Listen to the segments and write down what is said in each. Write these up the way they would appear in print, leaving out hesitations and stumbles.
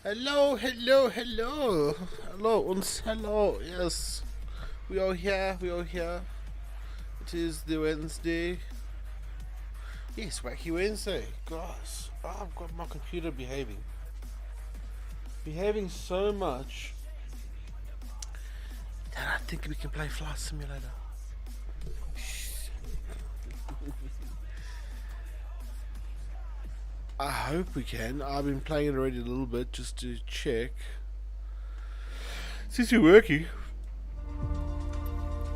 Hello, hello, hello. Hello, uns, hello. Yes, we are here, we are here. It is the Wednesday. Yes, Wacky Wednesday. Gosh, I've got my computer behaving. Behaving so much that I think we can play Flight Simulator. I hope we can. I've been playing it already a little bit just to check. Since you're working.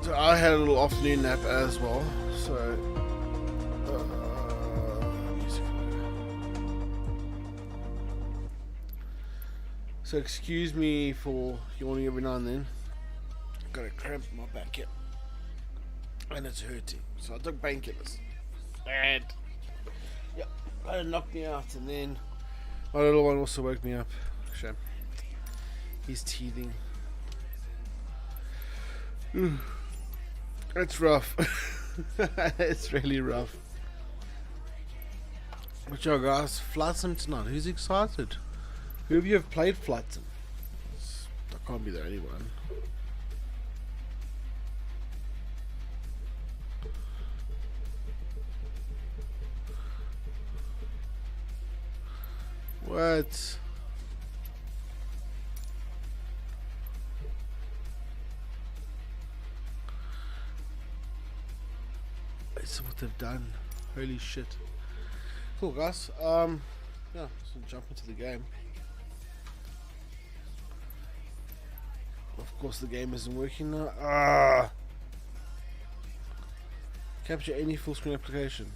So I had a little afternoon nap as well. So So excuse me for yawning every now and then. I've got a cramp in my back here. And it's hurting. So I took painkillers. And yep, it knocked me out, and then my little one also woke me up. Shame. He's teething. It's rough. It's really rough. But yo guys, Flight Sim tonight. Who's excited? Who of you have played Flight Sim? That can't be there anyone. What? It's what they've done. Holy shit. Cool guys. Yeah, let's jump into the game. Of course the game isn't working now. Capture any full screen application.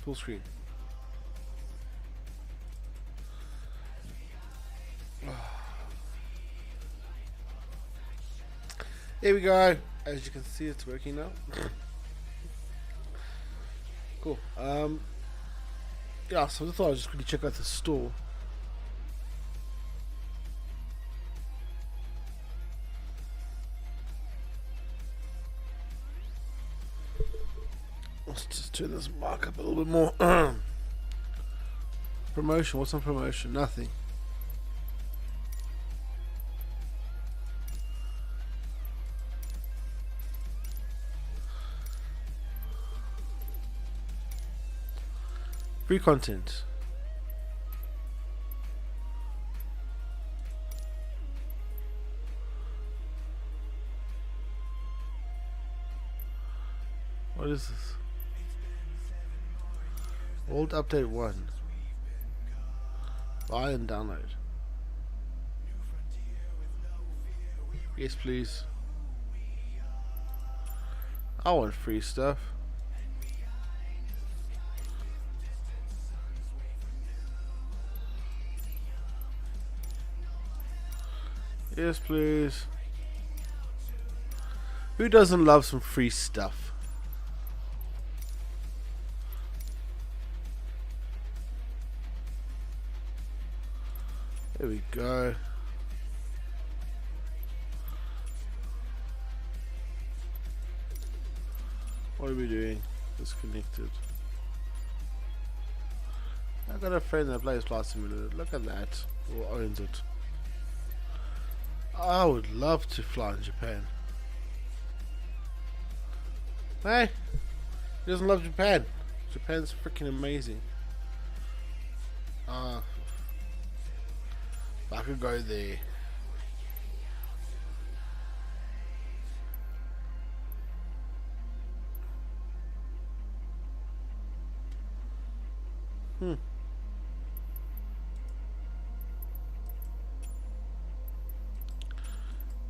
Full screen. Here we go. As you can see, it's working now. Cool. Yeah, so I thought I'd just quickly check out the store. Let's just turn this mark up a little bit more. Promotion, what's on promotion? Nothing. Free content. What is this? Old update 1. Buy and download. Yes, please. I want free stuff. Yes, please. Who doesn't love some free stuff? There we go. What are we doing? Disconnected. I got a friend that plays Flight Simulator. Look at that. Or owns it. I would love to fly in Japan. Hey, he doesn't love Japan. Japan's freaking amazing. If I could go there.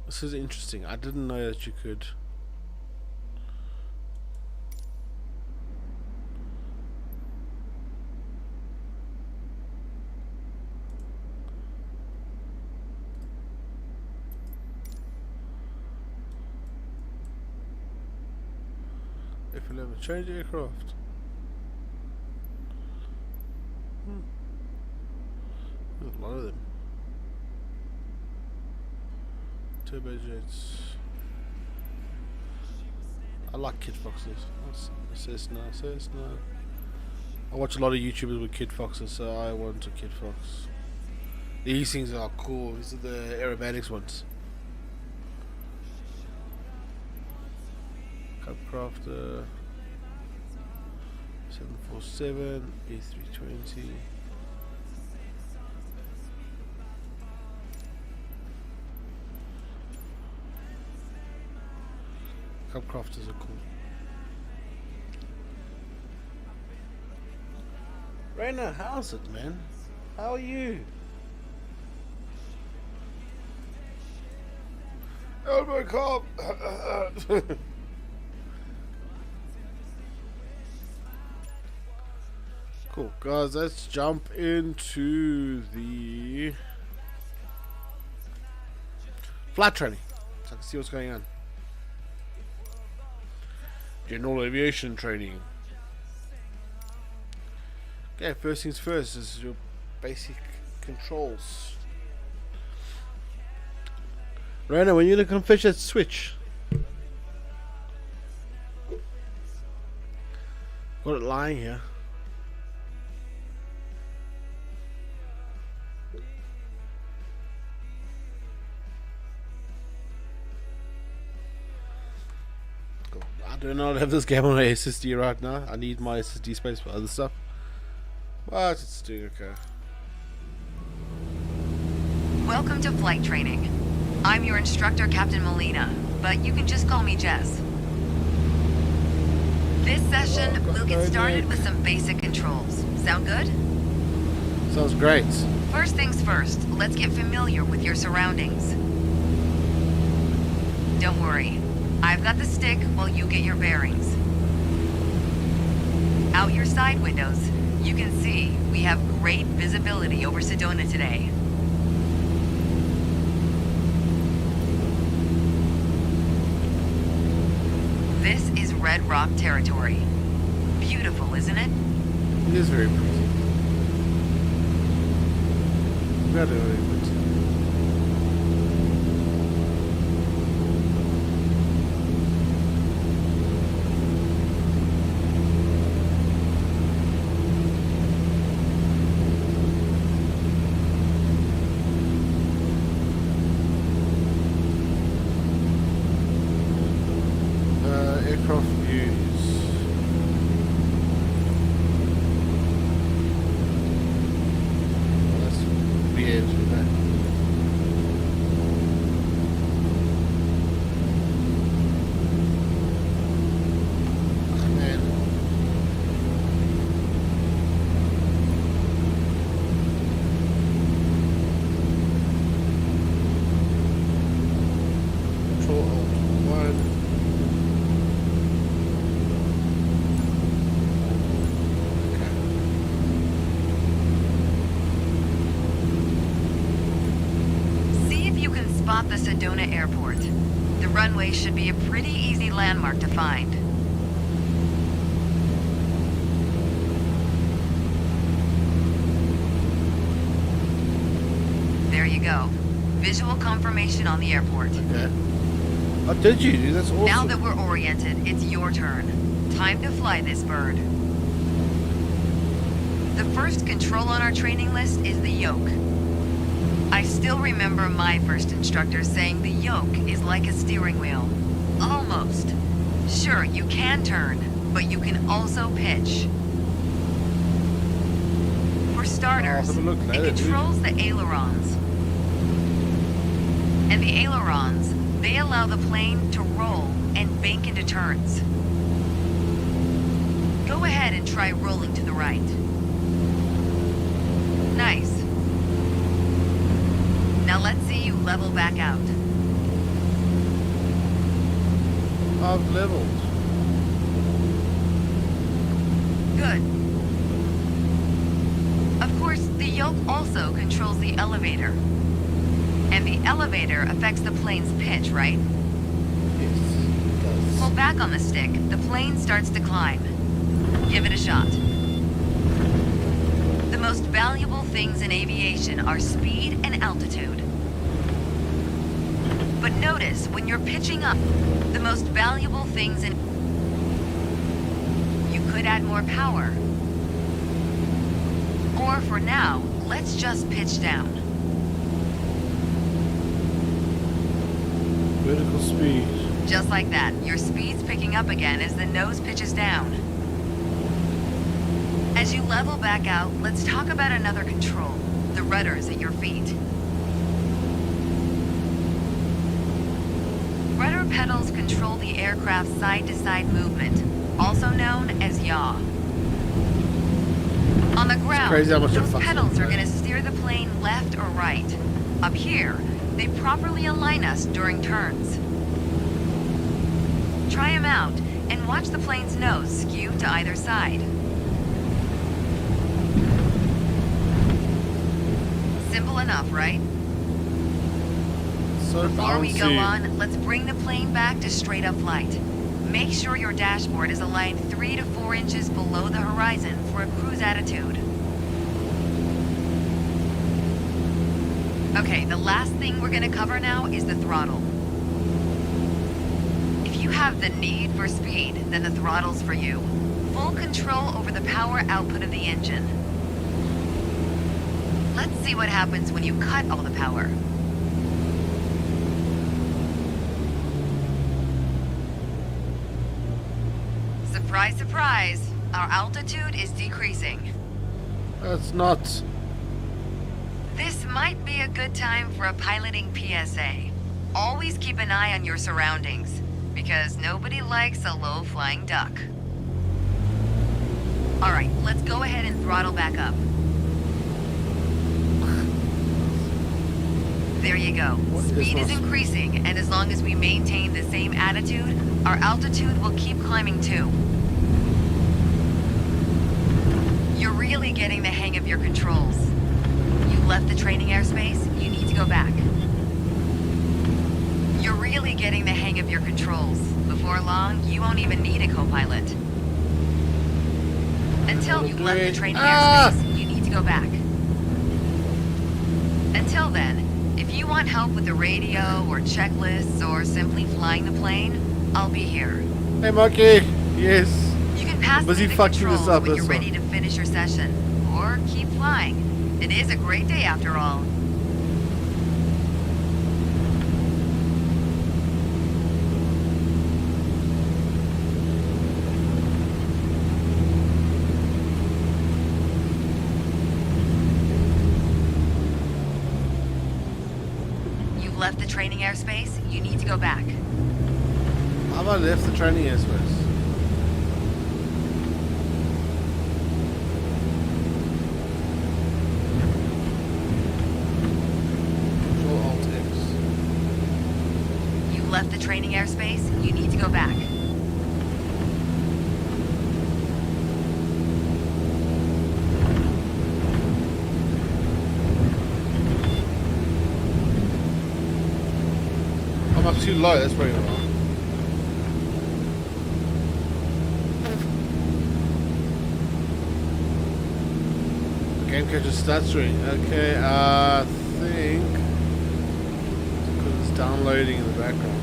This is interesting. I didn't know that you could. F11 change aircraft. There's a lot of them. Turbojets. I like Kid Foxes. Cessna. I watch a lot of YouTubers with Kid Foxes, so I want a Kid Fox. These things are cool. These are the aerobatics ones. Cubcrafter 747 A320. Cubcrafters are cool. Raina, how's it, man? How are you? Elbow cop. Cool, guys. Let's jump into the flight training, so I can see what's going on. General aviation training. Okay, first things first is your basic controls. Raina, when you're gonna configure that switch, got it lying here. Cool. I do not have this game on my SSD right now. I need my SSD space for other stuff. But it's doing okay. Welcome to flight training. I'm your instructor, Captain Molina, but you can just call me Jess. This session, we'll get started with some basic controls. Sound good? Sounds great. First things first, let's get familiar with your surroundings. Don't worry, I've got the stick while you get your bearings. Out your side windows, you can see we have great visibility over Sedona today. This is Red Rock territory. Beautiful, isn't it? It is very pretty. Very, very pretty. Aircraft views. That's weird, isn't it? Oh, man. Control Alt 1. Spot the Sedona Airport. The runway should be a pretty easy landmark to find. There you go. Visual confirmation on the airport. Okay. Oh, did you, dude? That's awesome. Now that we're oriented, it's your turn. Time to fly this bird. The first control on our training list is the yoke. I still remember my first instructor saying the yoke is like a steering wheel. Almost. Sure, you can turn, but you can also pitch. For starters, it controls the ailerons. And the ailerons, they allow the plane to roll and bank into turns. Go ahead and try rolling to the right. Nice. Now let's see you level back out. I've leveled. Good. Of course, the yoke also controls the elevator. And the elevator affects the plane's pitch, right? Yes, it does. Pull back on the stick, the plane starts to climb. Give it a shot. The most valuable things in aviation are speed and altitude. But notice, when you're pitching up, the most valuable things in... You could add more power. Or for now, let's just pitch down. Vertical speed. Just like that, your speed's picking up again as the nose pitches down. As you level back out, let's talk about another control, the rudders at your feet. Rudder pedals control the aircraft's side-to-side movement, also known as yaw. On the ground, crazy how much it those fucks pedals up, are right? going to steer the plane left or right. Up here, they properly align us during turns. Try them out, and watch the plane's nose skew to either side. Simple enough, right? So Before we go bouncy. on, let's bring the plane back to straight-up flight. Make sure your dashboard is aligned 3 to 4 inches below the horizon for a cruise attitude. Okay, the last thing we're gonna cover now is the throttle. If you have the need for speed, then the throttle's for you. Full control over the power output of the engine. Let's see what happens when you cut all the power. Surprise, surprise, our altitude is decreasing. That's not. This might be a good time for a piloting PSA. Always keep an eye on your surroundings, because nobody likes a low-flying duck. Alright, let's go ahead and throttle back up. There you go. What is Speed is my- increasing, and as long as we maintain the same attitude, our altitude will keep climbing too. You're really getting the hang of your controls. You left the training airspace, you need to go back. You're really getting the hang of your controls. Before long, you won't even need a co-pilot. Until you left the training airspace, you need to go back. Until then, if you want help with the radio or checklists or simply flying the plane, I'll be here. Hey, monkey. Yes. You can pass Busy me the fucking controls this up, when you're that's ready to finish your session. Or keep flying. It is a great day after all. You've left the training airspace, you need to go back. How about I left the training airspace? Control Alt X. You left the training airspace, you need to go back. I'm up too low, that's probably wrong. Game catches stuttering. Okay, I think because it's downloading in the background.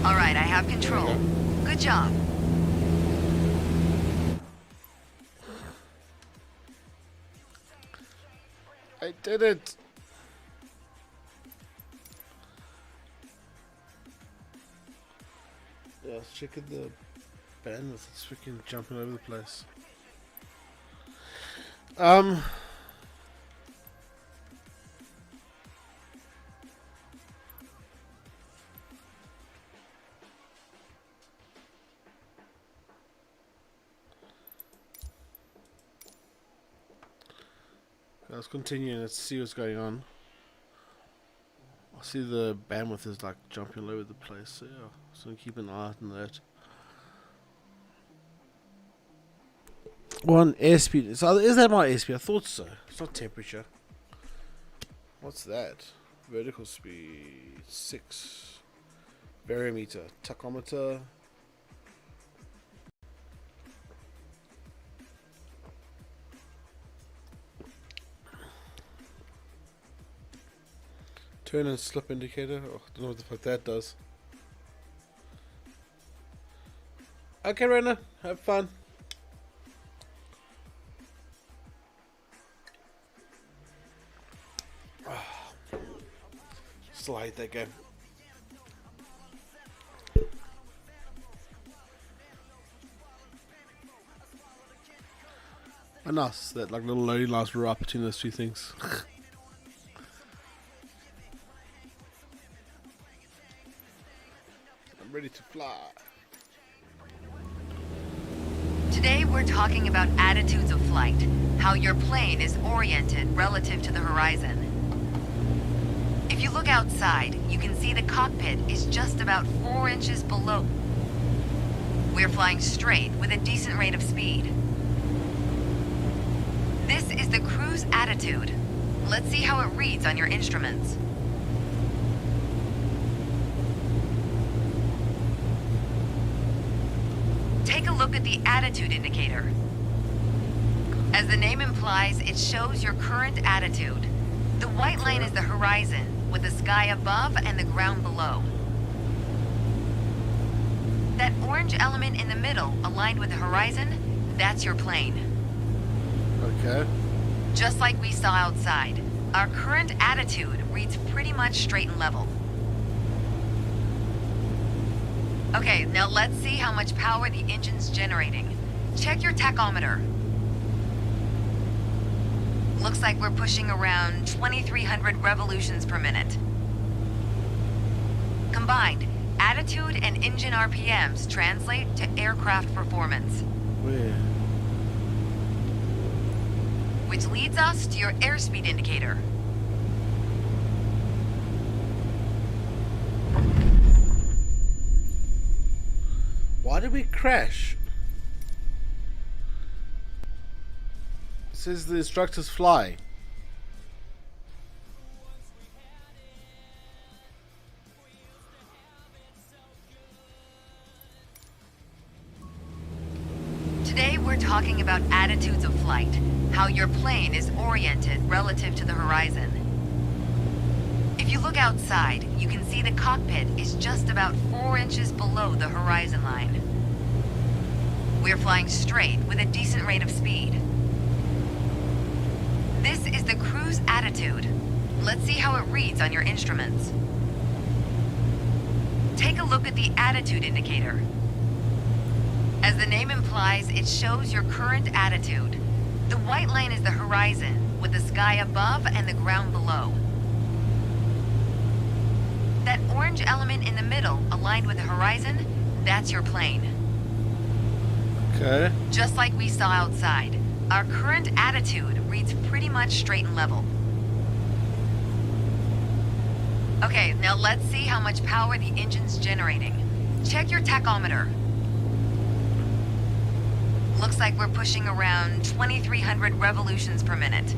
All right, I have control. Okay. Good job. I did it! Yeah, let's check out the bandwidth. It's freaking jumping over the place. Let's continue and let's see what's going on. I see the bandwidth is like jumping all over the place, so yeah, so keep an eye on that. One airspeed. So is that my airspeed? I thought so. It's not temperature. What's that? Vertical speed 6. Variometer. Tachometer. Turn and slip indicator. Oh, I don't know what the fuck that does. Okay, Rena, have fun. Still hate that game. And nice that like little loading lines were up between those two things. I'm ready to fly. Today we're talking about attitudes of flight, how your plane is oriented relative to the horizon. If you look outside, you can see the cockpit is just about 4 inches below. We're flying straight with a decent rate of speed. This is the cruise attitude. Let's see how it reads on your instruments. Take a look at the attitude indicator. As the name implies, it shows your current attitude. The white line is the horizon, with the sky above and the ground below. That orange element in the middle, aligned with the horizon, that's your plane. Okay. Just like we saw outside, our current attitude reads pretty much straight and level. Okay, now let's see how much power the engine's generating. Check your tachometer. Looks like we're pushing around 2,300 revolutions per minute. Combined, attitude and engine RPMs translate to aircraft performance. Where? Which leads us to your airspeed indicator. Why did we crash? It says the instructors fly. Today we're talking about attitudes of flight, how your plane is oriented relative to the horizon. If you look outside, you can see the cockpit is just about 4 inches below the horizon line. We're flying straight with a decent rate of speed. This is the cruise attitude. Let's see how it reads on your instruments. Take a look at the attitude indicator. As the name implies, it shows your current attitude. The white line is the horizon, with the sky above and the ground below. That orange element in the middle, aligned with the horizon, that's your plane. Okay. Just like we saw outside, our current attitude reads pretty much straight and level. Okay, now let's see how much power the engine's generating. Check your tachometer. Looks like we're pushing around 2,300 revolutions per minute.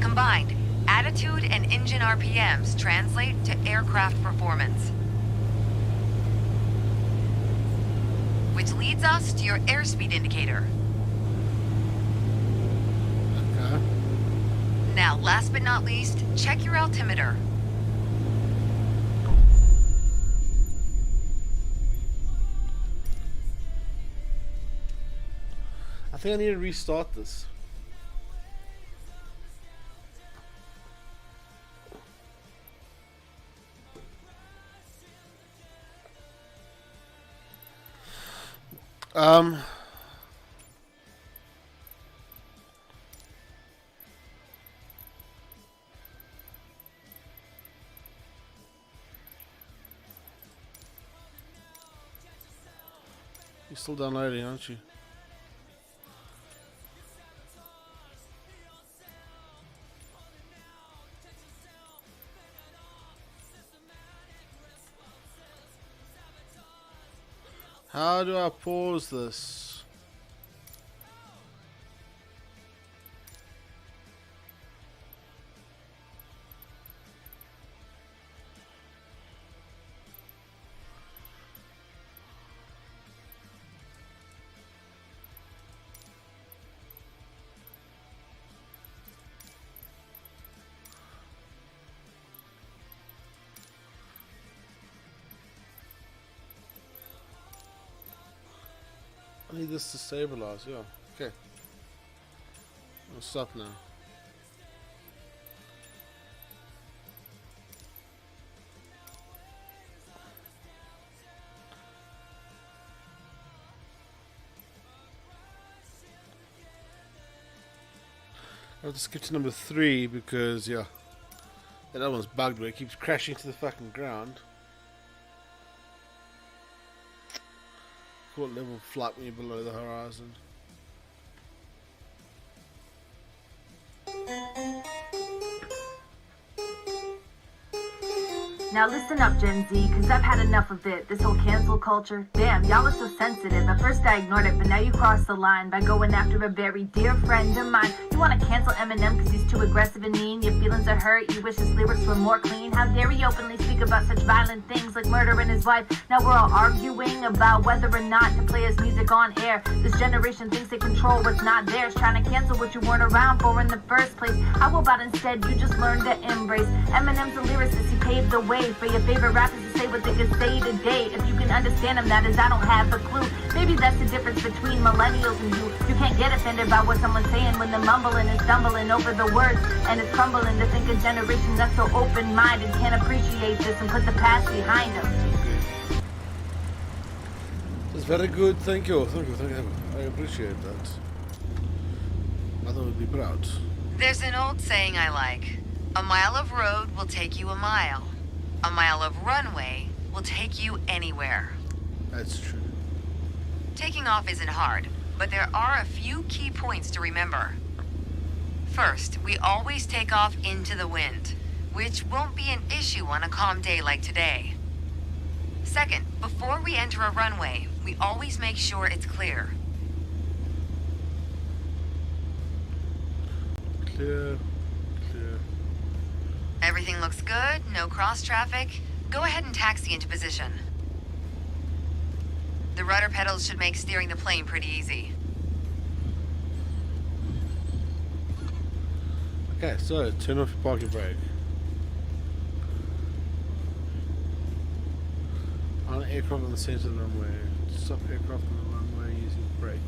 Combined, attitude and engine RPMs translate to aircraft performance. Which leads us to your airspeed indicator. Okay. Now, last but not least, check your altimeter. I think I need to restart this. Um. You're still downloading, aren't you? How do I pause this? I need this to stabilize, yeah. Okay. I'll stop now. I'll just skip to number 3 because, yeah, that one's bugged where it keeps crashing to the fucking ground. What level of flight when you're below the horizon? Now listen up, Gen Z, cause I've had enough of it. This whole cancel culture. Damn, y'all are so sensitive. At first I ignored it, but now you crossed the line by going after a very dear friend of mine. You wanna cancel Eminem cause he's too aggressive and mean. Your feelings are hurt, you wish his lyrics were more clean. How dare he openly speak about such violent things like murdering his wife. Now we're all arguing about whether or not to play his music on air. This generation thinks they control what's not theirs, trying to cancel what you weren't around for in the first place. How about instead you just learn to embrace Eminem's a lyricist, he paved the way for your favorite rappers to say what they can say today. If you can understand them, that is, I don't have a clue. Maybe that's the difference between millennials and you. You can't get offended by what someone's saying when they're mumbling and stumbling over the words, and it's crumbling to think a generation that's so open-minded can't appreciate this and put the past behind them. That's very good. Thank you. Thank you. Thank you. I appreciate that. Mother would be proud. There's an old saying I like. A mile of road will take you a mile. A mile of runway will take you anywhere. That's true. Taking off isn't hard, but there are a few key points to remember. First, we always take off into the wind, which won't be an issue on a calm day like today. Second, before we enter a runway, we always make sure it's clear. Clear. Everything looks good, no cross traffic. Go ahead and taxi into position. The rudder pedals should make steering the plane pretty easy. Okay, so turn off your parking brake. On an aircraft on the center of the runway. Stop aircraft on the runway using brake.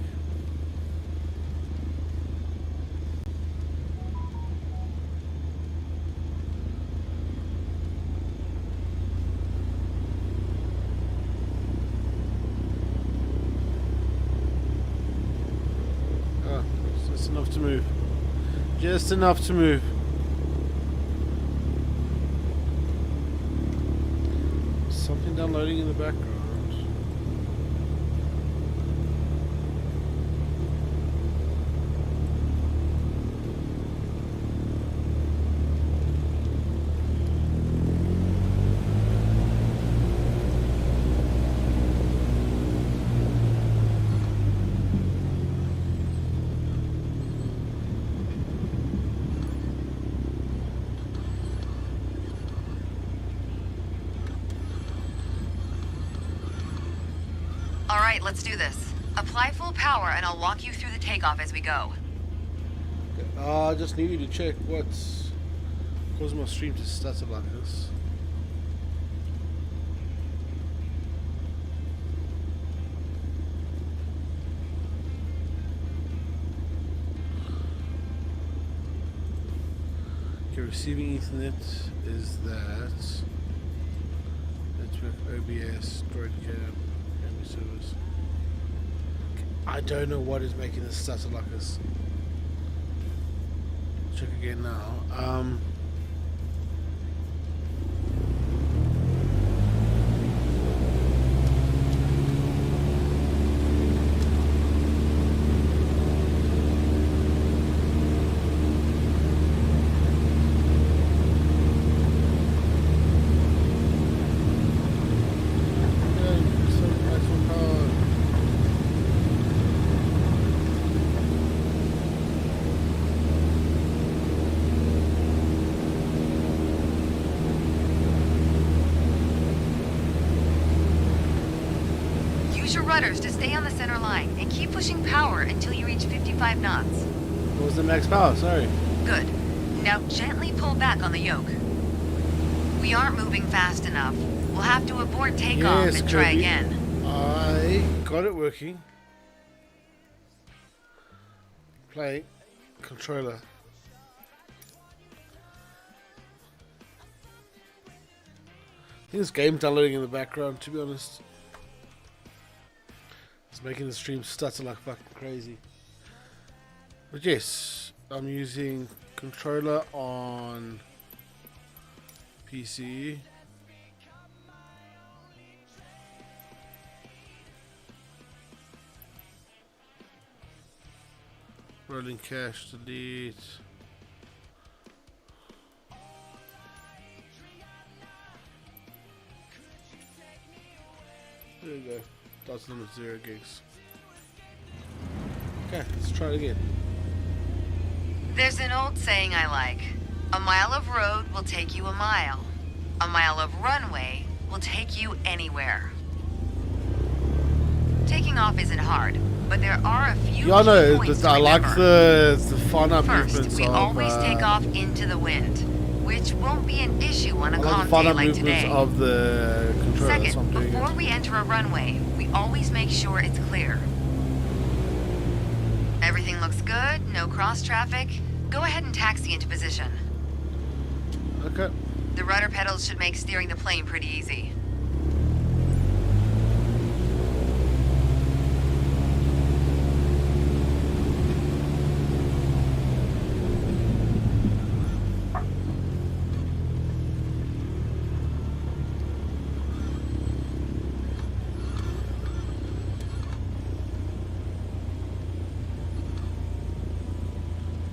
Enough to move. Just enough to move. Something downloading in the background. Alright, let's do this. Apply full power and I'll walk you through the takeoff as we go. I just need you to check what's causing my stream to stutter like this. Okay, receiving Ethernet is that. Network, OBS, Droid cam, memory servers. I don't know what is making this stutter like this. Check again now. Rudders to stay on the center line and keep pushing power until you reach 55 knots. What was the max power? Sorry. Good. Now gently pull back on the yoke. We aren't moving fast enough. We'll have to abort takeoff and try again. I got it working. Play controller. I think this game's downloading in the background, to be honest. It's making the stream stutter like fucking crazy. But yes, I'm using controller on PC. Rolling cache, delete. There you go. That's number 0 gigs. Okay, let's try it again. There's an old saying I like. A mile of road will take you a mile. A mile of runway will take you anywhere. Taking off isn't hard, but there are a few Yeah, I know. key points to I like remember. the fun-up First, movements we of. always take off into the wind, which won't be an issue on a I like calm the day fun-up like movements today. of the controller. That's why I'm Second, doing before it. we enter a runway, we always make sure it's clear. Everything looks good, no cross traffic. Go ahead and taxi into position. Okay. The rudder pedals should make steering the plane pretty easy.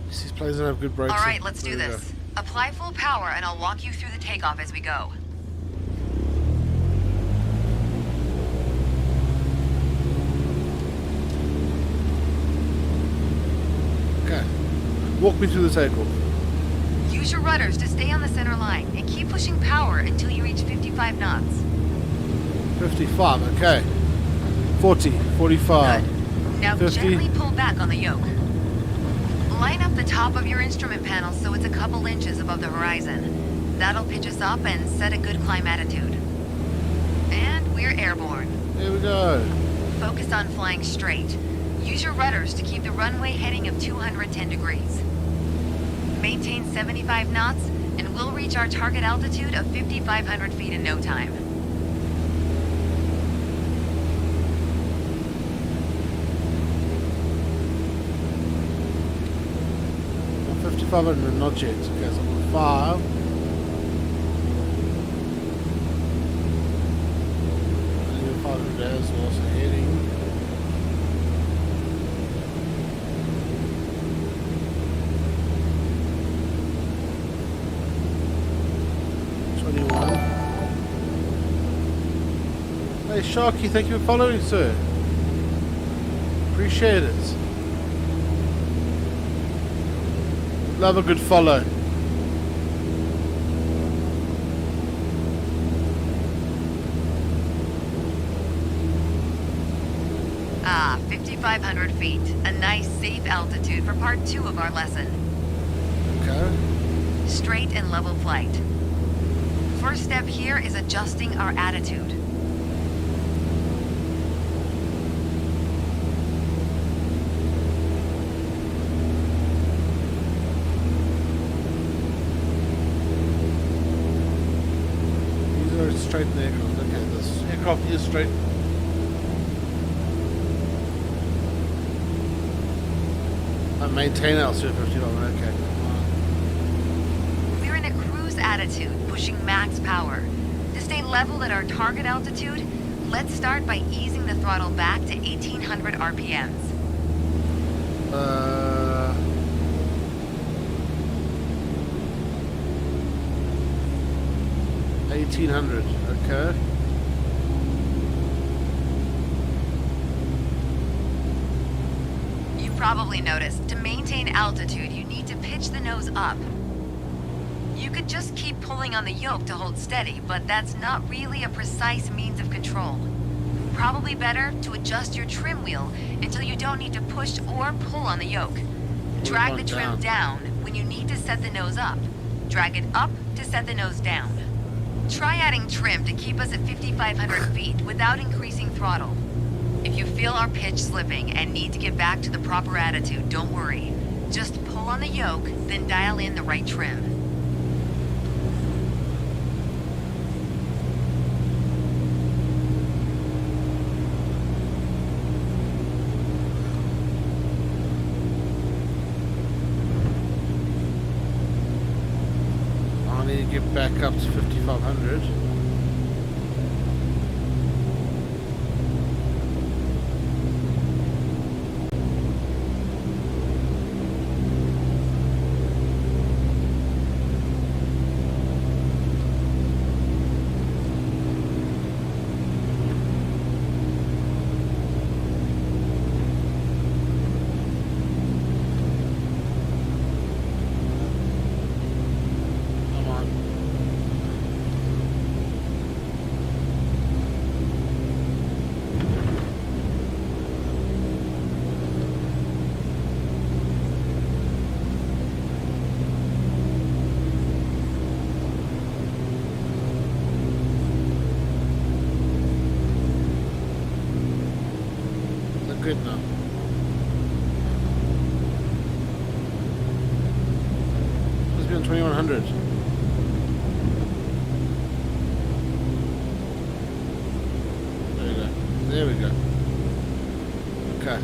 These planes don't have good brakes. All right, let's do There we this. Apply full power and I'll walk you through the takeoff as we go. go. Okay. Walk me through the takeoff. Use your rudders to stay on the center line and keep pushing power until you reach 55 knots. 55, okay. 40, 45. Good. Now 50. gently pull back on the yoke. Line up the top of your instrument panel so it's a couple inches above the horizon. That'll pitch us up and set a good climb attitude. And we're airborne. Here we go. Focus on flying straight. Use your rudders to keep the runway heading of 210 degrees. Maintain 75 knots and we'll reach our target altitude of 5,500 feet in no time. I'm 5500 not yet. Okay, so I'm 5. And you're 500 as well, so heading. Hey Sharky, thank you for following, sir. Appreciate it. Love a good follow. Ah, 5,500 feet. A nice, safe altitude for part 2 of our lesson. Okay. Straight and level flight. First step here is adjusting our attitude. These are straight in the aircraft. Okay, this aircraft is straight. I maintain altitude 55. Okay. We're in a cruise attitude, pushing max power. To stay level at our target altitude, let's start by easing the throttle back to 1,800 RPMs. 1800. Okay. You probably noticed, to maintain altitude, you need to pitch the nose up. You could just keep pulling on the yoke to hold steady, but that's not really a precise means of control. Probably better to adjust your trim wheel until you don't need to push or pull on the yoke. Drag the trim down when you need to set the nose up. Drag it up to set the nose down. Try adding trim to keep us at 5,500 feet without increasing throttle. If If you feel our pitch slipping and need to get back to the proper attitude, don't worry. Just pull on the yoke, then dial in the right trim. I need to get back up to 5,500. Come on. Look good now. Let's be on 2,100. There we go. There we go. Okay.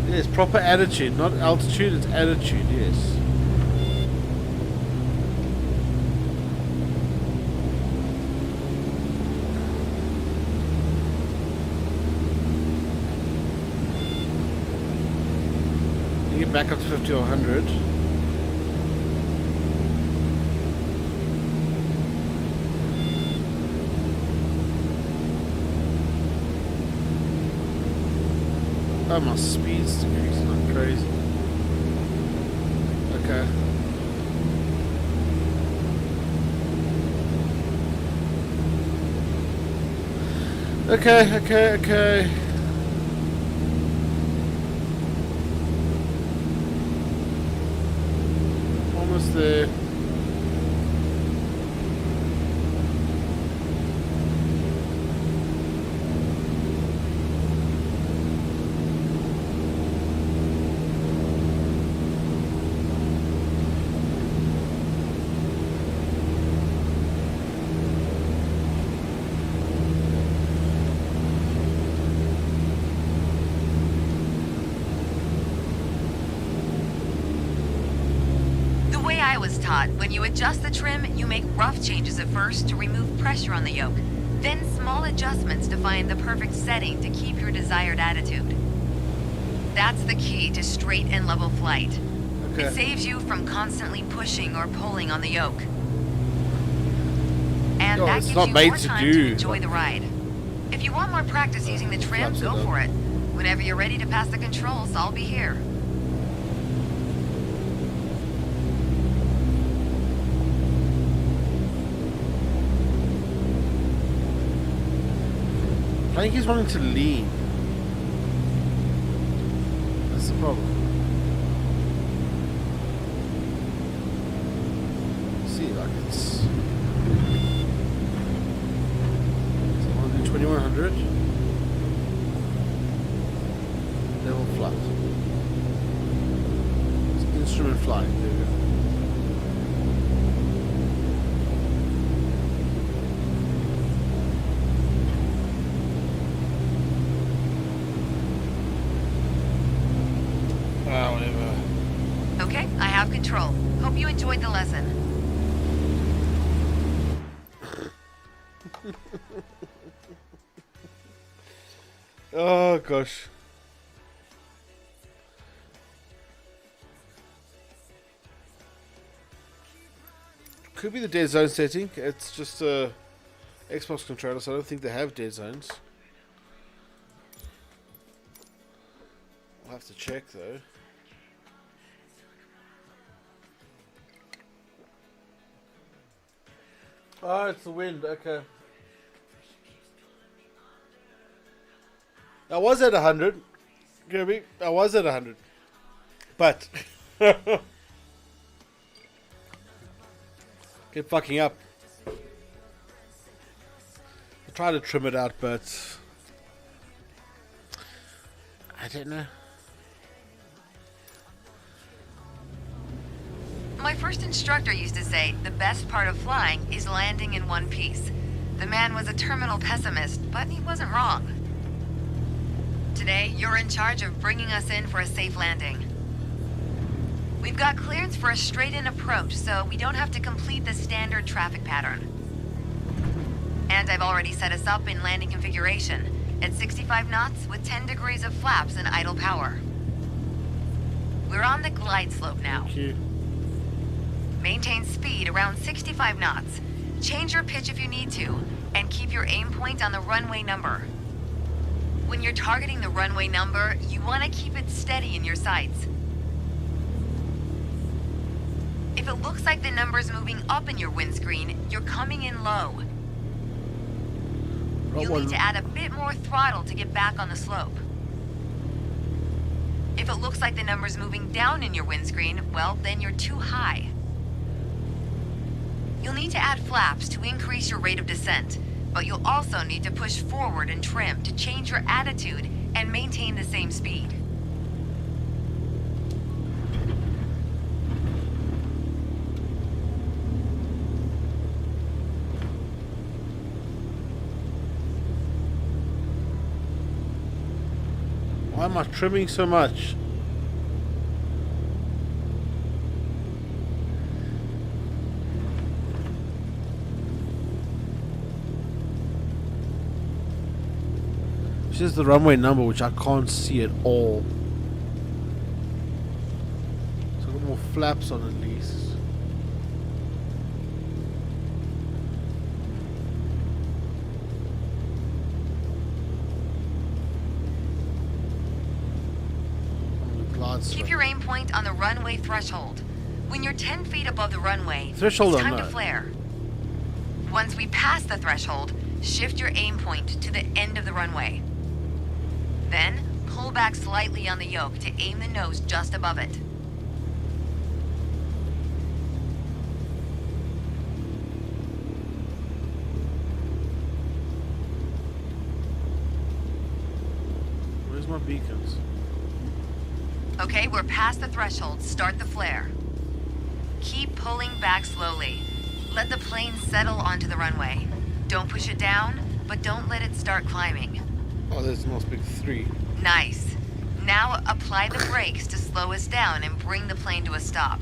Yes, proper attitude, not altitude, it's attitude, yes. You get back up to 50 or 100. Oh, my speed's decreasing like crazy. Okay. Okay. Almost there. The way I was taught, when you adjust the trim, you make rough changes at first to remove pressure on the yoke, then small adjustments to find the perfect setting to keep your desired attitude. That's the key to straight and level flight. Okay. It saves you from constantly pushing or pulling on the yoke. And Oh, that it's gives not you made more to time do. to enjoy the ride. If you want more practice using the trim, flaps it go up. for it. Whenever you're ready to pass the controls, I'll be here. I think he's wanting to lean. That's the problem. See, like it's. So I want to do 2,100. Level flat. It's instrument flying. There we go. Whatever. Okay, I have control. Hope you enjoyed the lesson. Oh gosh. Could be the dead zone setting. It's just a Xbox controller, so I don't think they have dead zones. I'll have to check though. Oh, it's the wind. Okay. I was at 100. Kirby, I was at 100. But get fucking up. I try to trim it out, but I don't know. My first instructor used to say the best part of flying is landing in one piece. The man was a terminal pessimist, but he wasn't wrong. Today, you're in charge of bringing us in for a safe landing. We've got clearance for a straight-in approach, so we don't have to complete the standard traffic pattern. And I've already set us up in landing configuration at 65 knots with 10 degrees of flaps and idle power. We're on the glide slope now. Thank you. Maintain speed around 65 knots. Change your pitch if you need to, and keep your aim point on the runway number. When you're targeting the runway number, you want to keep it steady in your sights. If it looks like the number's moving up in your windscreen, you're coming in low. You'll need to add a bit more throttle to get back on the slope. If it looks like the number's moving down in your windscreen, well, then you're too high. You'll need to add flaps to increase your rate of descent, but you'll also need to push forward and trim to change your attitude and maintain the same speed. Why am I trimming so much? It's just the runway number, which I can't see at all. So I've got more flaps on at least. Keep your aim point on the runway threshold. When you're 10 feet above the runway, Threshold it's on time to that. flare. Once we pass the threshold, shift your aim point to the end of the runway. Then, pull back slightly on the yoke to aim the nose just above it. Where's my beacons? Okay, we're past the threshold. Start the flare. Keep pulling back slowly. Let the plane settle onto the runway. Don't push it down, but don't let it start climbing. Oh, there's no big 3. Nice. Now apply the brakes to slow us down and bring the plane to a stop.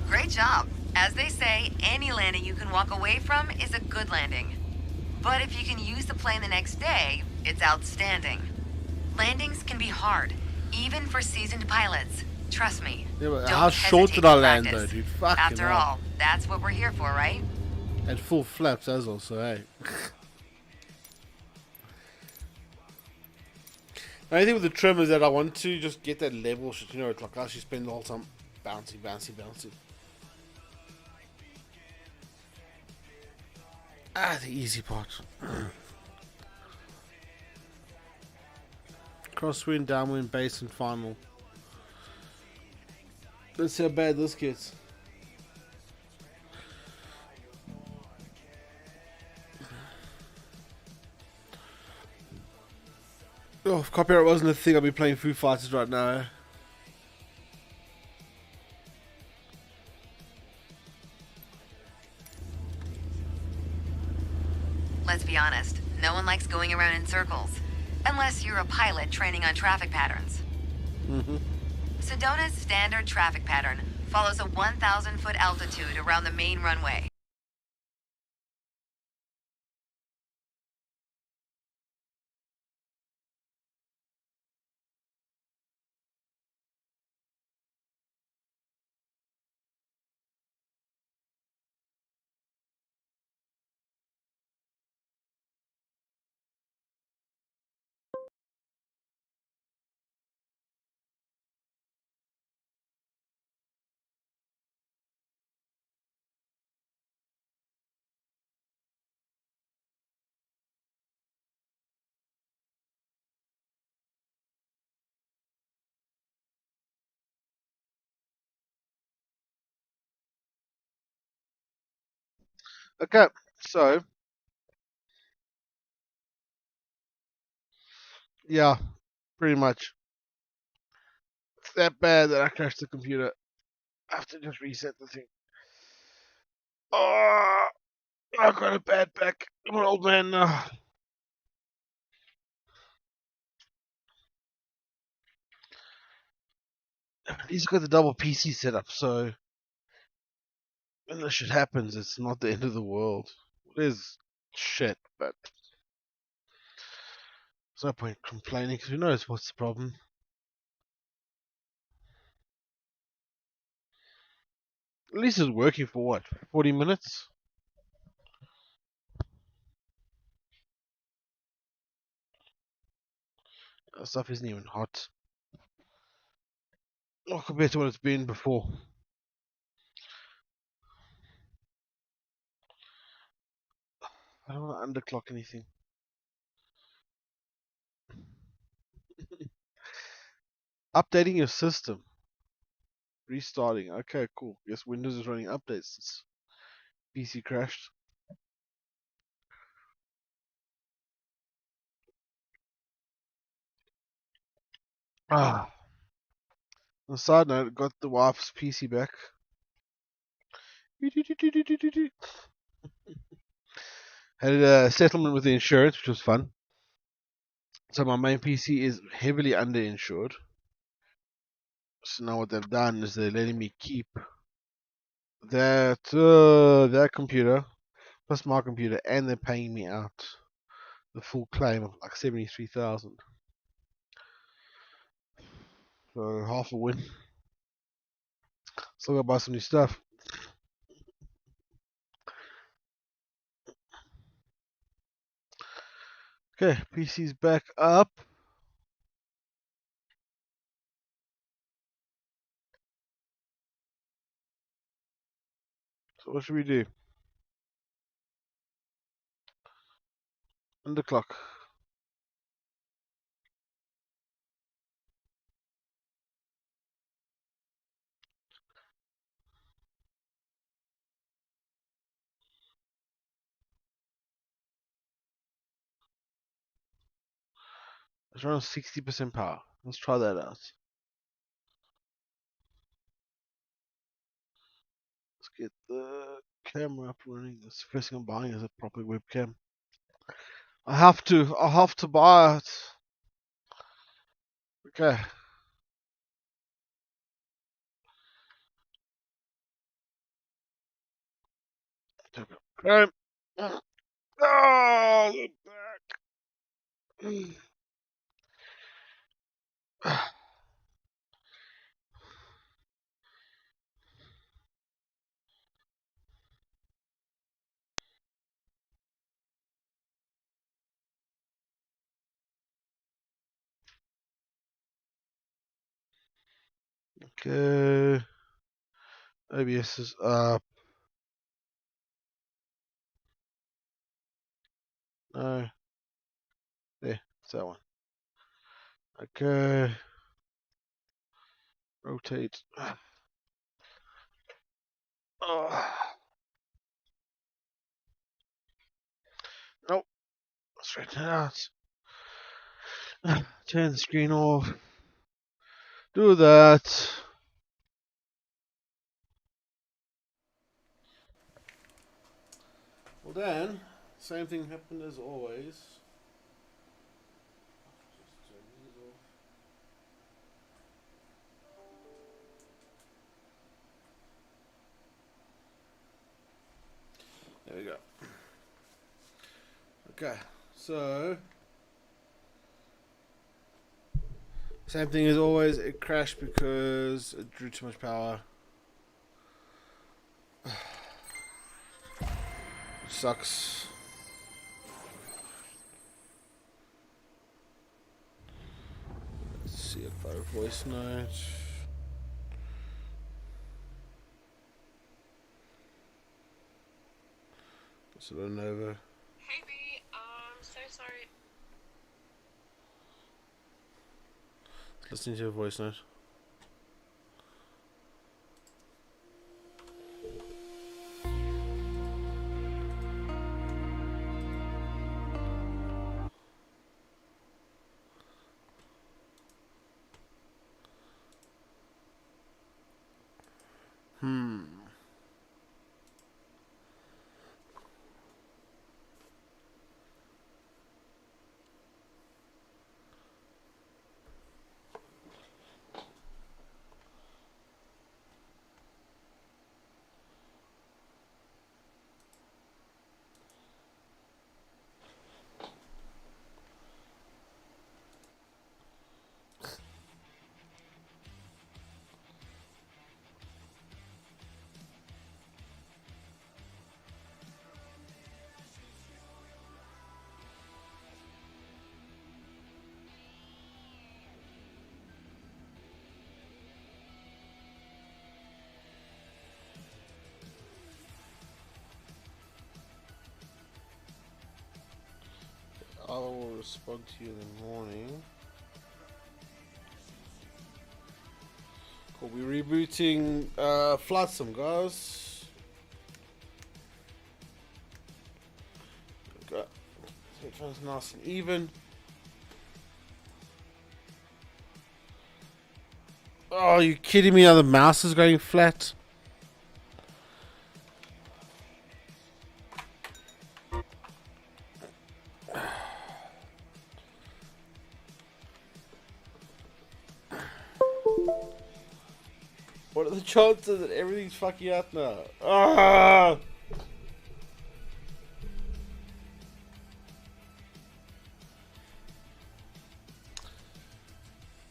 Great job. As they say, any landing you can walk away from is a good landing. But if you can use the plane the next day, it's outstanding. Landings can be hard, even for seasoned pilots. Trust me. Yeah, but Don't how short hesitate did I to land practice. though, dude? Fucking After hell. all, that's what we're here for, right? And full flaps as well, so hey. The only thing with the trim is that I want to just get that level shit, you know, it's like I actually spend the whole time bouncy, bouncy, bouncy. Ah, the easy part. Crosswind, downwind, base, and final. Let's see how bad this gets. Oh, if copyright wasn't a thing, I'd be playing Foo Fighters right now. Let's be honest, no one likes going around in circles. Unless you're a pilot training on traffic patterns. Sedona's standard traffic pattern follows a 1,000-foot altitude around the main runway. Okay, so yeah, pretty much. It's that bad that I crashed the computer. I have to just reset the thing. Oh, I've got a bad back. I'm an old man now. At least got the double PC set up, so when this shit happens, it's not the end of the world. It is shit, but there's no point complaining because who knows what's the problem. At least it's working for what, 40 minutes? That stuff isn't even hot. Not compared to what it's been before. I don't want to underclock anything. Updating your system. Restarting. Okay, cool. Guess Windows is running updates since PC crashed. Ah. On a side note, got the wife's PC back. Had a settlement with the insurance, which was fun. So my main PC is heavily underinsured. So now what they've done is they're letting me keep that computer plus my computer, and they're paying me out the full claim of like 73,000. So half a win. Still gotta buy some new stuff. Okay, PC's back up. So what should we do? Underclock. It's around 60% power. Let's try that out. Let's get the camera up running. That's the first thing I'm buying is a proper webcam. I have to buy it. Okay. Okay. Oh, the back. Okay. OBS is up. No. There, it's that one. Okay. Rotate. Oh. Nope. Straighten it out. Turn the screen off. Do that. Well, Dan, same thing happened as always. There we go. Okay, so same thing as always. It crashed because it drew too much power. Which sucks. Let's see if I voice note. Nova. Hey B, so sorry. Listening to a voice note. respond to you in the morning. Cool, we're rebooting Flight Sim, guys. Okay. So it runs nice and even. Oh, are you kidding me? Now the mouse is going flat. What are the chances that everything's fucking out now? Ah!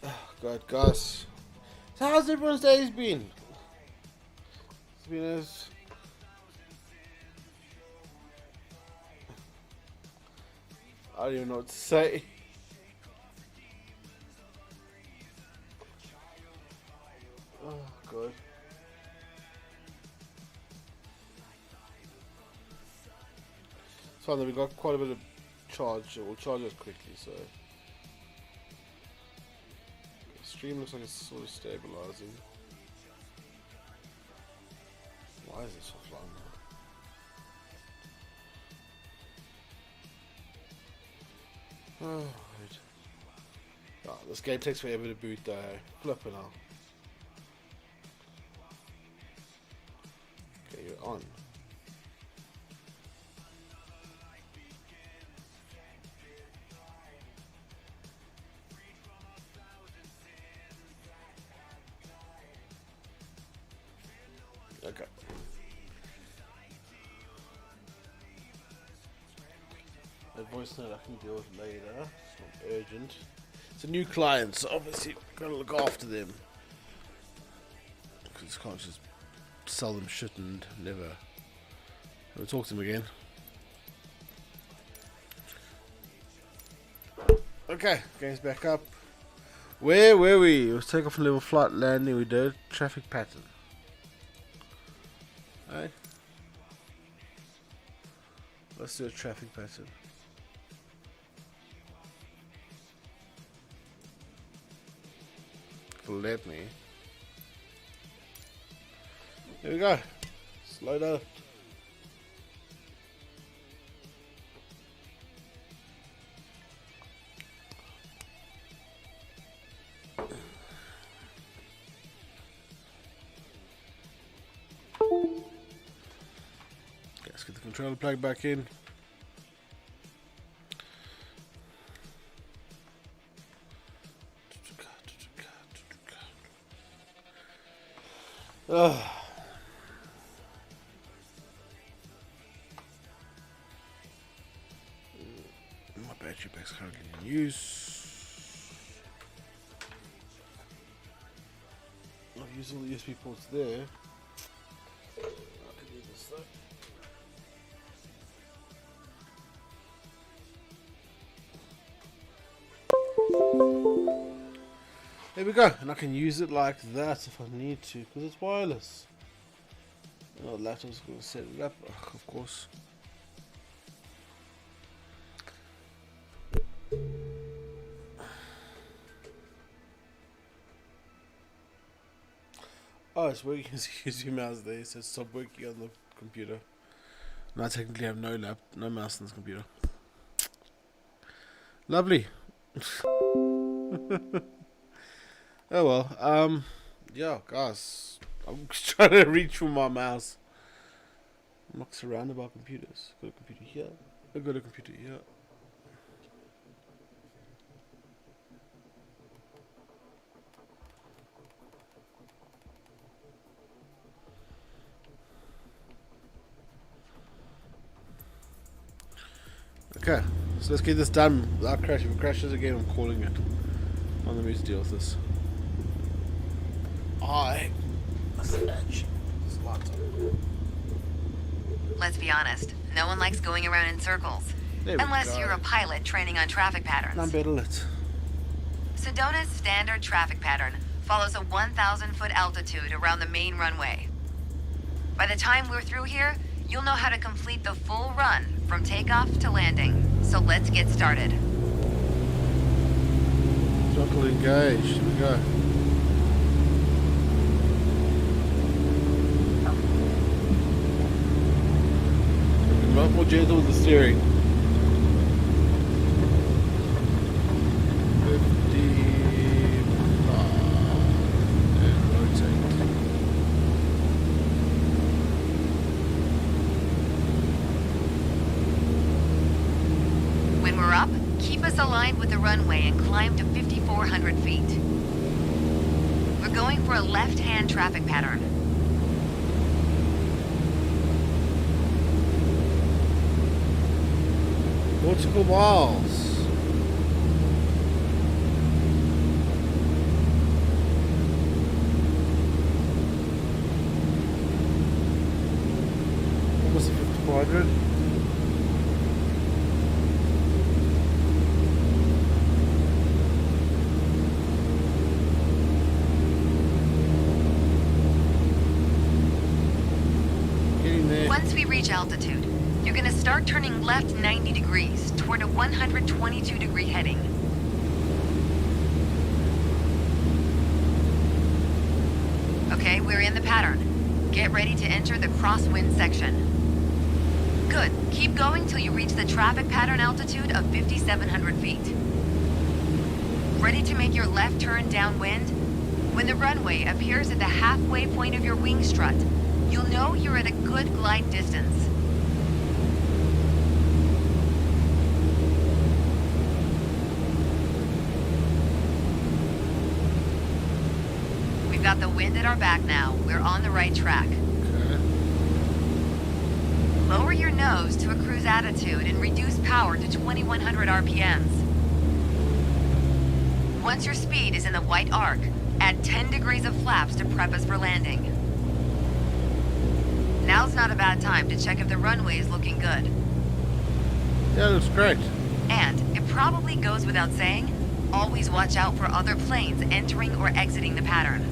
Oh, God, guys. So how's everyone's days been? It's been as... I don't even know what to say. Oh, God. It's fine that we got quite a bit of charge. We'll charge it quickly, so... Stream looks like it's sort of stabilizing. Why is this offline now? Oh, right. Oh, this game takes forever to boot though. Flipping out. Okay, you're on. Okay. That voice note I can deal with later. It's not urgent. It's a new client, so obviously gotta look after them. Because can't just sell them shit and never talk to them again. Okay, game's back up. Where were we? Let's take off from level flight landing. We did traffic pattern. Alright. Let's do a traffic pattern. Let me. Here we go. Slow down. Let's get the controller plug back in. Oh. My battery pack's currently in use. I've used all the USB ports there. I can do this though. There we go, and I can use it like that if I need to, because it's wireless. Oh, the laptop's going to set it up, of course. Oh, it's working as you use your mouse there, so stop working on the computer. Now I technically have no mouse on this computer. Lovely. Oh well, yeah, guys, I'm just trying to reach for my mouse. I'm not surrounded by computers. Got a computer here. I got a computer here. Okay, so let's get this done without crashing. If it crashes again, I'm calling it. I'm going to deal with this. Let's be honest, no one likes going around in circles. Unless you're a pilot training on traffic patterns. I'm better lit. Sedona's standard traffic pattern follows a 1,000-foot altitude around the main runway. By the time we're through here, you'll know how to complete the full run from takeoff to landing. So let's get started. Throttle engaged. Here we go. A lot more gentle with the steering. 55 and rotate. When we're up, keep us aligned with the runway and climb to 5,400 feet. We're going for a left-hand traffic pattern. Nautical miles. Almost 5,400. Getting there. Once we reach altitude, you're gonna start turning left 90 degrees toward a 122-degree heading. Okay, we're in the pattern. Get ready to enter the crosswind section. Good. Keep going till you reach the traffic pattern altitude of 5,700 feet. Ready to make your left turn downwind? When the runway appears at the halfway point of your wing strut, you'll know you're at a good glide distance. We've got the wind at our back now. We're on the right track. Okay. Lower your nose to a cruise attitude and reduce power to 2,100 RPMs. Once your speed is in the white arc, add 10 degrees of flaps to prep us for landing. Now's not a bad time to check if the runway is looking good. Yeah, looks great. And, it probably goes without saying, always watch out for other planes entering or exiting the pattern.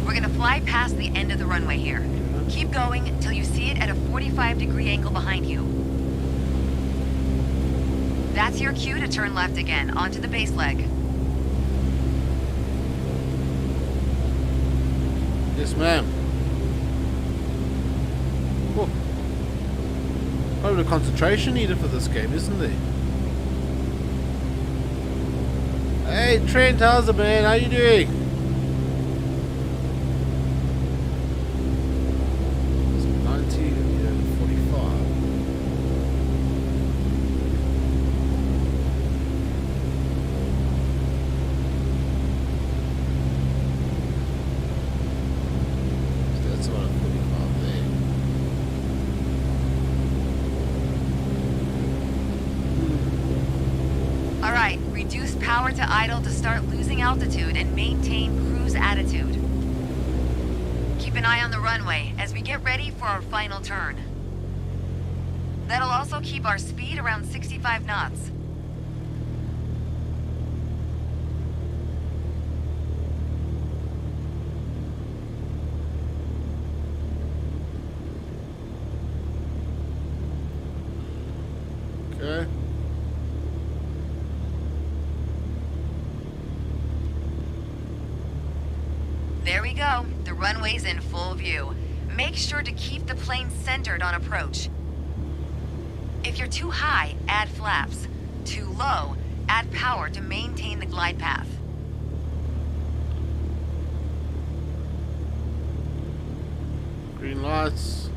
We're gonna fly past the end of the runway here. Keep going till you see it at a 45-degree angle behind you. That's your cue to turn left again, onto the base leg. Yes, ma'am. Oh. Quite a bit of concentration needed for this game, isn't there? Hey, Trent, how's it, man? How you doing? It's 90 and 45. So that's about a 45 there. All right, reduce power to idle to start losing altitude and maintain cruise attitude. Keep an eye on the runway as we get ready for our final turn. That'll also keep our speed around 65 knots. Okay. There we go. The runway's in full view. Make sure to keep the plane centered on approach. If you're too high, add flaps. Too low, add power to maintain the glide path. Green lights.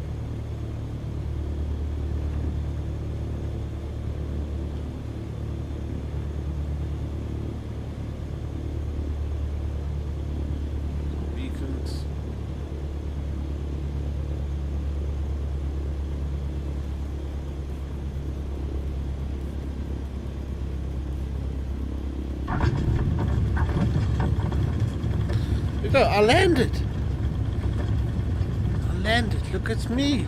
Beacons. There you go, I landed. Look, it's me.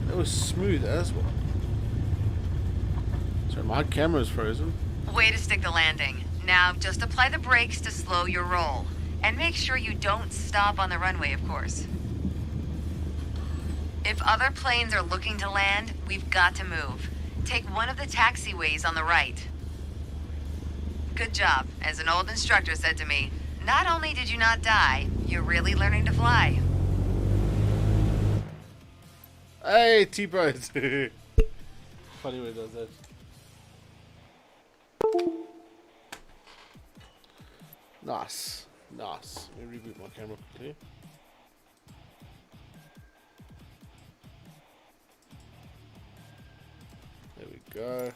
That was smooth as well. Sorry, my camera's frozen. Way to stick the landing. Now, just apply the brakes to slow your roll. And make sure you don't stop on the runway, of course. If other planes are looking to land, we've got to move. Take one of the taxiways on the right. Good job. As an old instructor said to me, not only did you not die, you're really learning to fly. Hey, T-Bird. Funny when it does that. Nice. Nice. Let me reboot my camera quickly. There we go.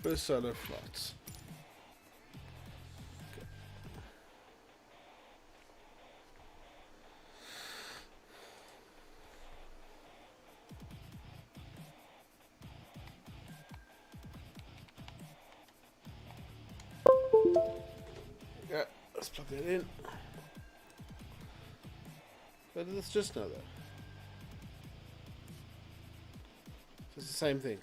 First solo flights. Yeah, let's plug that in. But let's just know that. It's the same thing.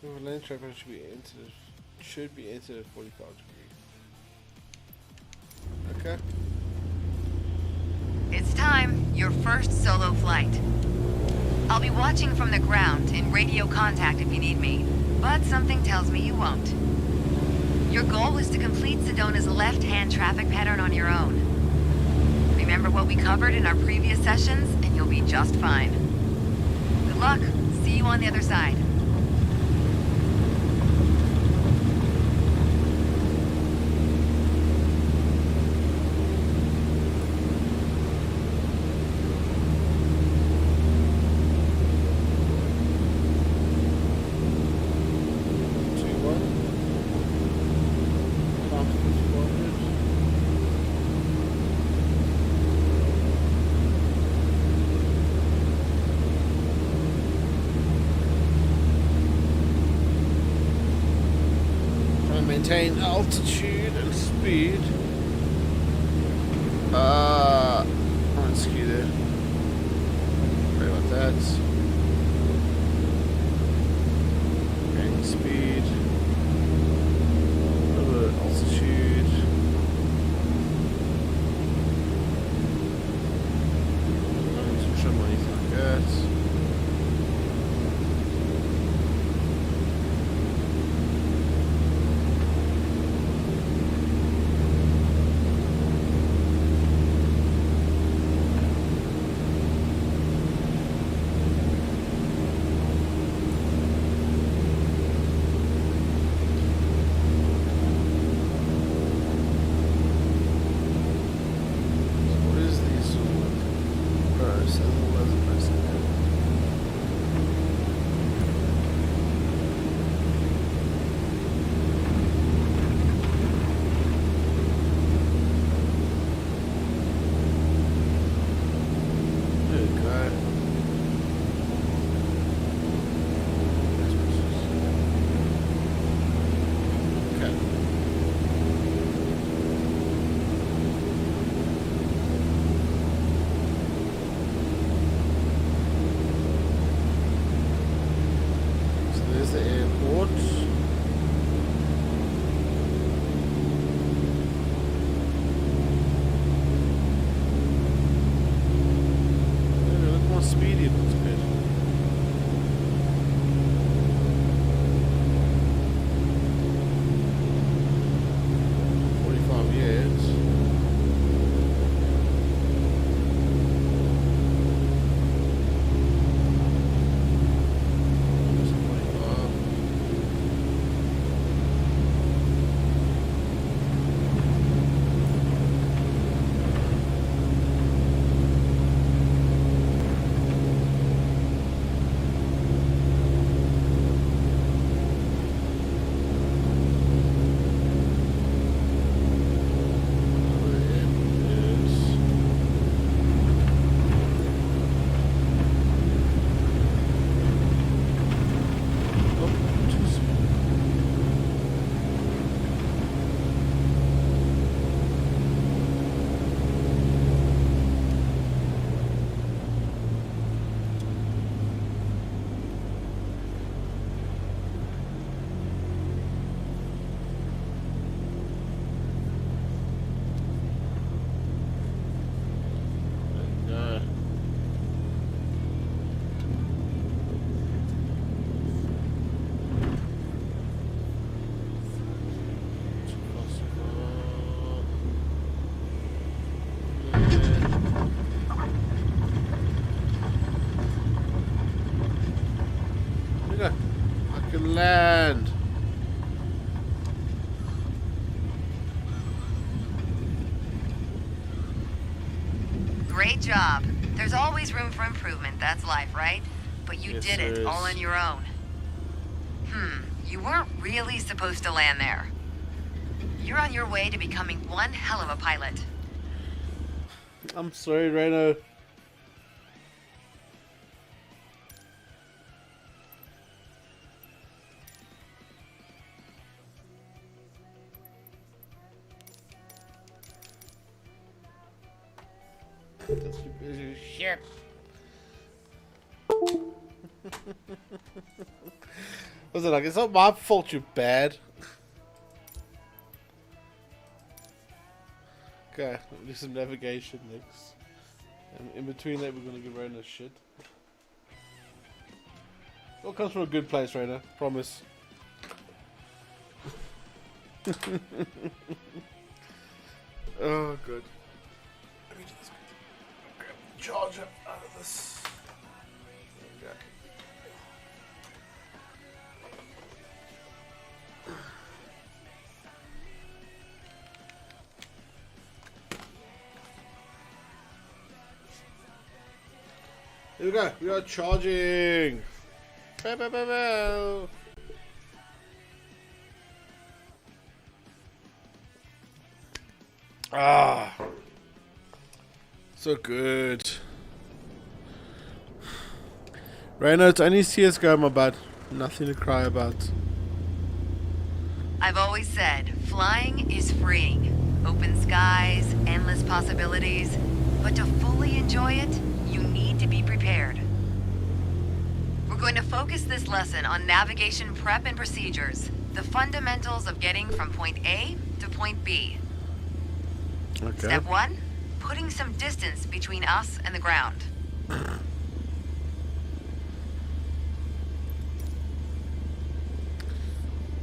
The lane traffic should be entered at 45 degrees. Okay. It's time. Your first solo flight. I'll be watching from the ground in radio contact if you need me, but something tells me you won't. Your goal is to complete Sedona's left-hand traffic pattern on your own. Remember what we covered in our previous sessions, and you'll be just fine. Good luck. See you on the other side. Maintain altitude and speed. I'm skew there. Sorry about that. Gain speed. Altitude. Not too sure anything like that. Great job. There's always room for improvement, that's life, right? But you Yes, did there it is. all on your own. You weren't really supposed to land there. You're on your way to becoming one hell of a pilot. I'm sorry, Rhino. That's too busy. Shit. Was it like, it's not my fault you're bad. Okay, do some navigation next. And in between that, we're gonna give Rhino shit. It all comes from a good place, Rhino. Promise. Oh, good. Let me just grab the charger out of this. Okay. Here we go. We are charging. Bow, bow, bow, bow. Ah, so good. Rhino, it's only CS:GO, my bud. Nothing to cry about. I've always said, flying is freeing. Open skies, endless possibilities. But to fully enjoy it, you need to be prepared. We're going to focus this lesson on navigation prep and procedures. The fundamentals of getting from point A to point B. Okay. Step 1, putting some distance between us and the ground.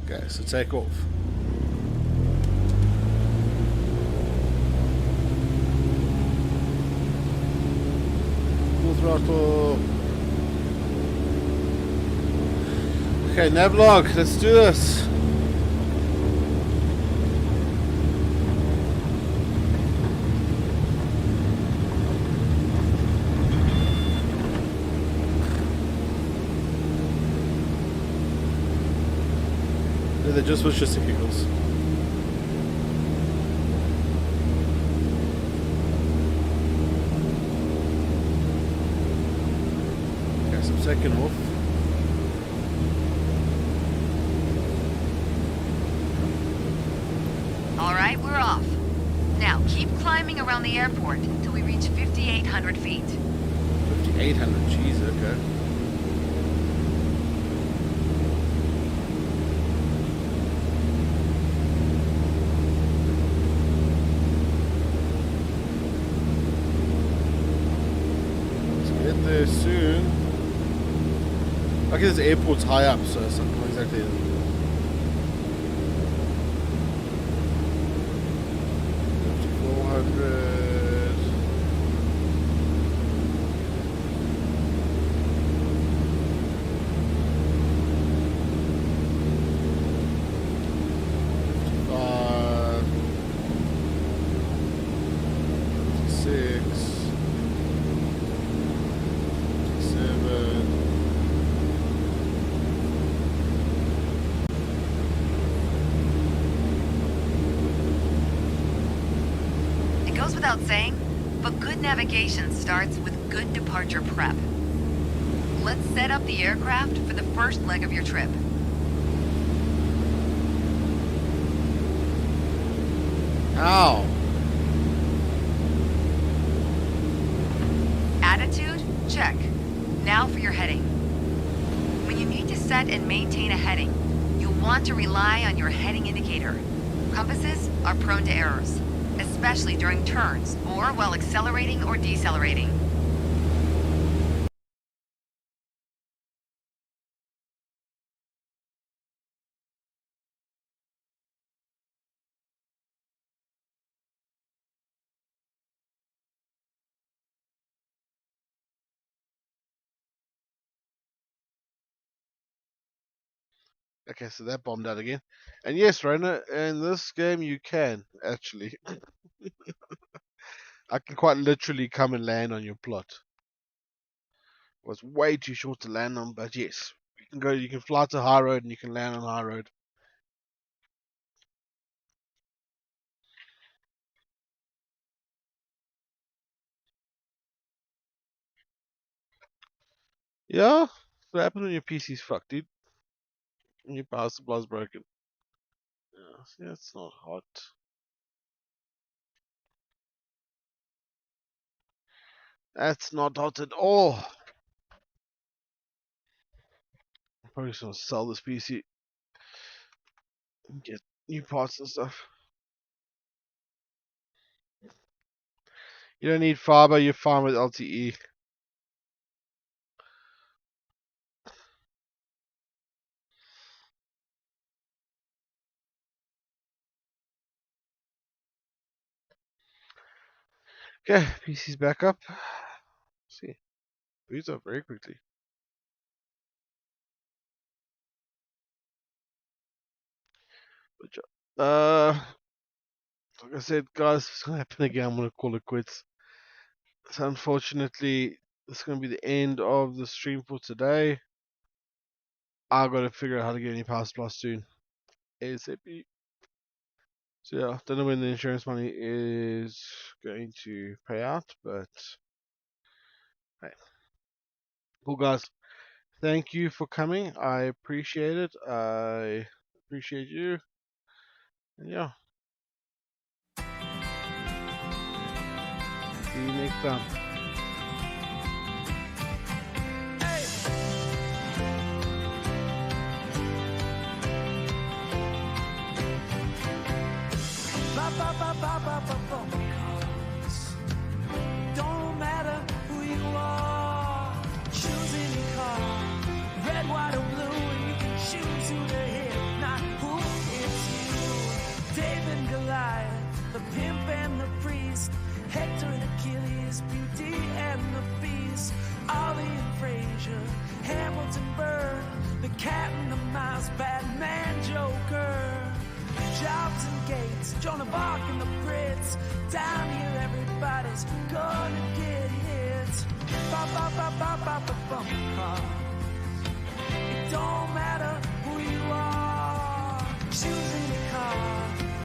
Okay, so take off. Full throttle. Okay, Navlog, let's do this. They just was just the giggles. Okay, so second off. Alright, we're off. Now, keep climbing around the airport till we reach 5,800 feet. 5,800, jeez, okay. Get there soon. I guess the airport's high up, so it's not exactly. 5,400. Without saying, but good navigation starts with good departure prep. Let's set up the aircraft for the first leg of your trip. Ow! Attitude? Check. Now for your heading. When you need to set and maintain a heading, you'll want to rely on your heading indicator. Compasses are prone to errors, especially during turns or while accelerating or decelerating. Okay, so that bombed out again. And yes, Rona, in this game you can, actually. I can quite literally come and land on your plot. It was way too short to land on, but yes. You can fly to High Road and you can land on High Road. Yeah? What happened when your PC's fucked, dude? And your power supply's broken. Yeah, see, that's not hot. That's not hot at all. I'm probably just gonna sell this PC and get new parts and stuff. You don't need fiber, you're fine with LTE. Okay, PC's back up. Let's see, boots up very quickly. Good job. Like I said, guys, if it's gonna happen again, I'm gonna call it quits. So unfortunately, this is gonna be the end of the stream for today. I gotta figure out how to get any power supply soon. ASAP. So yeah, don't know when the insurance money is going to pay out, but hey. Cool guys. Thank you for coming. I appreciate it. I appreciate you. And yeah. See you next time. Don't matter who you are, choose any car, red, white, or blue, and you can choose who to hit, not who hits you. David and Goliath, the pimp and the priest, Hector and Achilles, Beauty and the Beast, Ollie and Frazier, Hamilton, Bird, the Cat and the Mouse, Batman, Joker. Jobs and Gates, Joan of Arc and the Brits. Down here everybody's gonna get hit. Ba ba ba ba ba ba bum. It don't